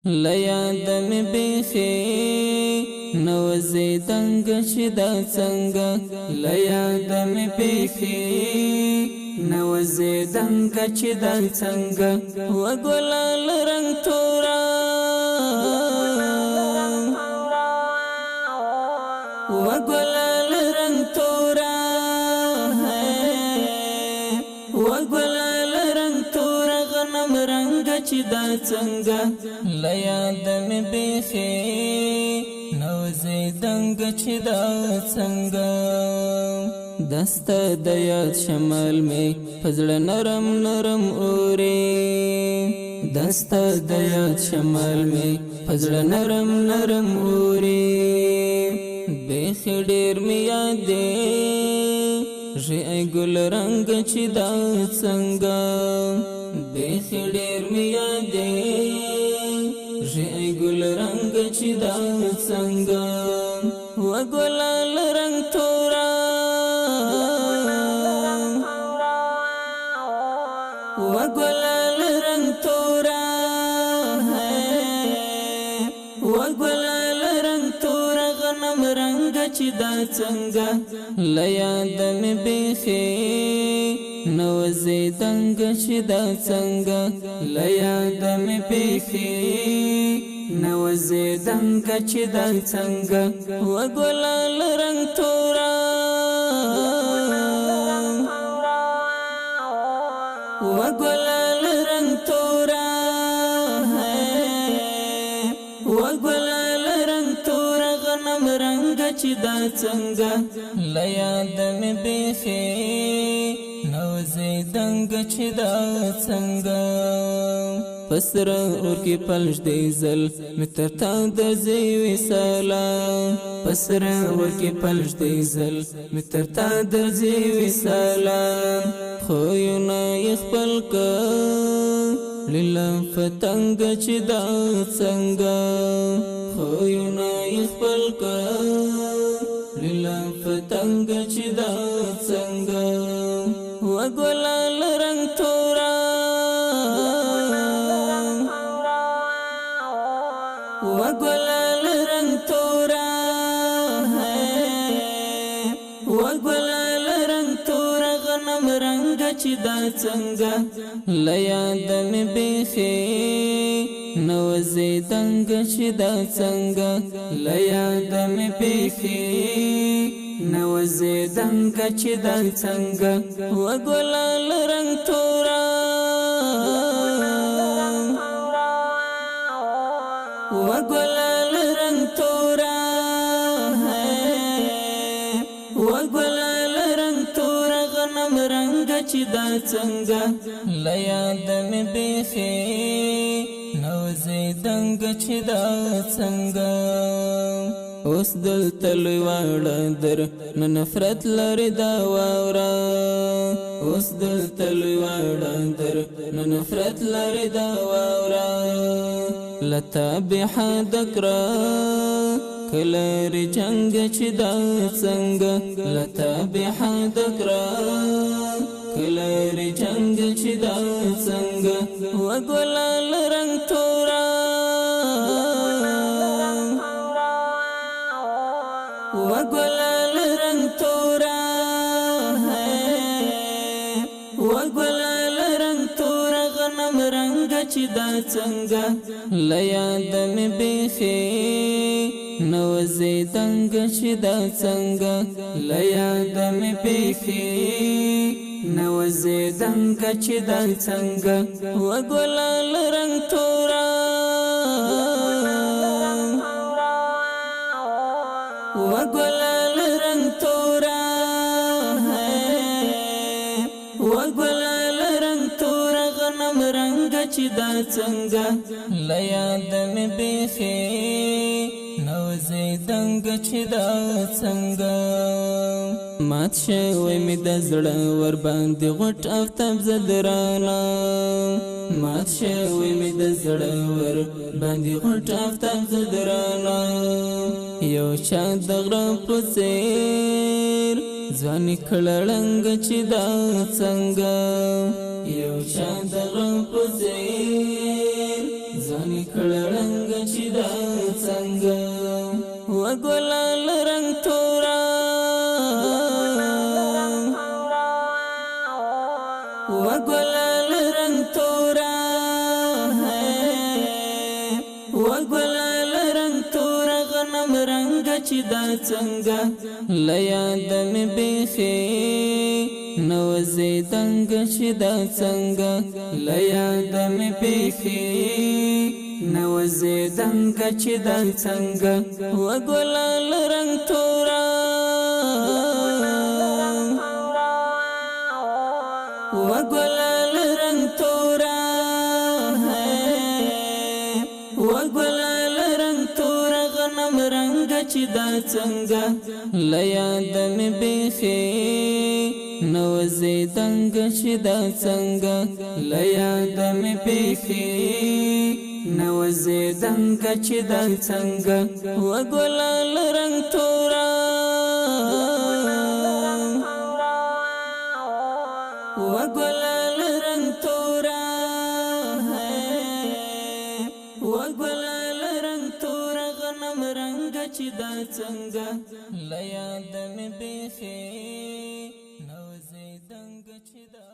لیاد می بیخی نوزی دنگ چی دا څنګه لیاد می بیخی نوزی دنگ چی دا څنګه و ګلال رنگ تورا و ګلال رنگ تورا و ګلال رنگ تورا غنم رنگ چی دا څنګه لیاد می بیخی نوزی دنگ چی دا څنګه دست د یاد شمال می پزړه نرم نرم اوري دست د یاد شمال می پزړه نرم نرم اوري بیخ ډیر می یادې ژې ګل رنگ چی دا څنګه بیخ ډیر می یادې ژې ګل رنگ چی دا څنګه و ګلال رنگ تورا و ګلال رنگ تورا و ګلال رنگ تورا غنم رنگ چی دا څنګه لیاد می بیخی نوزی دنگ چی دا څنګه لیاد می بیخی نوزی دنگ چی دا څنګه و ګلال رنگ تورا و ګلال رنگ تورا و ګلال رنگ تورا غنم رنگ چی دا څنګه لیاد می بیخی نوزی دنگ چی دا څنګه پسر اور کی پلش دی زل مترتا درزی وصالا پسر اور کی پلش دی زل مترتا درزی وصالا خوینا یخپل کا لیلا فتنگ چی دا څنګه خوینا یخپل کا لیلا فتنگ چی دا څنګه و ګلال رنگ تورا و ګلال رنگ تورا و ګلال رنگ تورا غنم رنگ چی دا څنګه لیاد می بیخی نوزی دنگ چی دا څنګه لیاد می بیخی نوزی دنگ چی دا څنګه و ګلال رنگ تورا و ګلال رنگ تورا و ګلال رنگ تورا غنم رنگ چی دا څنګه لیاد می بیخی نوزی دنگ چی دا څنګه اوس دلته لوی واړه در نه نفرت لري دا واورا اوس دلته لوی واړه در نه نفرت لري دا واورا لتا بحد کرا کلری جنگ چی دا څنګه لتا بحد کرا کلری جنگ چی دا څنګه و ګلال رنگ تورا و ګلال رنگ تورا و ګلال رنگ تورا غنم رنگ چی دا څنګه لیاد می بیخی نوزی دنگ چی دا څنګه لیاد می بیخی نوزی دنگ چی دا څنګه و ګلال رنگ تورا و ګلال رنگ تورا و ګلال رنگ تورا غنم رنگ چی دا څنګه لیاد می بیخی نوزی دنگ چی دا څنګه مات شوی می د زړه ور باندې غټ افتاب زدرانا مات شوی می د زړه ور باندې غټ افتاب زدرانا یو چا د غره په څیر ځواني کړهړنګ چی دا څنګه یو چا د غره په څیر ځواني کړهړنګ رنگ چې دا څنګه و ګلال رنگ تورا و ګلال رنگ تورا و ګلال رنگ تورا غنم رنگ چې دا څنګه لیا د می بیخي نو زیدنګ چې دا څنګه لیا د می بیخي نو زیدنګ چې دا څنګه و ګلال رنگ تورا و ګلال رنگ تورا و ګلال رنگ تورا غنم رنگ چې دا څنګه لیا د می بیخي نو زیدنګ چې دا څنګه لیا د می بیخي نو زیدنګ چې دا څنګه و ګلال رنگ تورا و ګلال رنگ تورا و ګلال رنگ تورا غنم رنگ چې دا څنګه لیا د می بیخي نو زیدنګ چې دا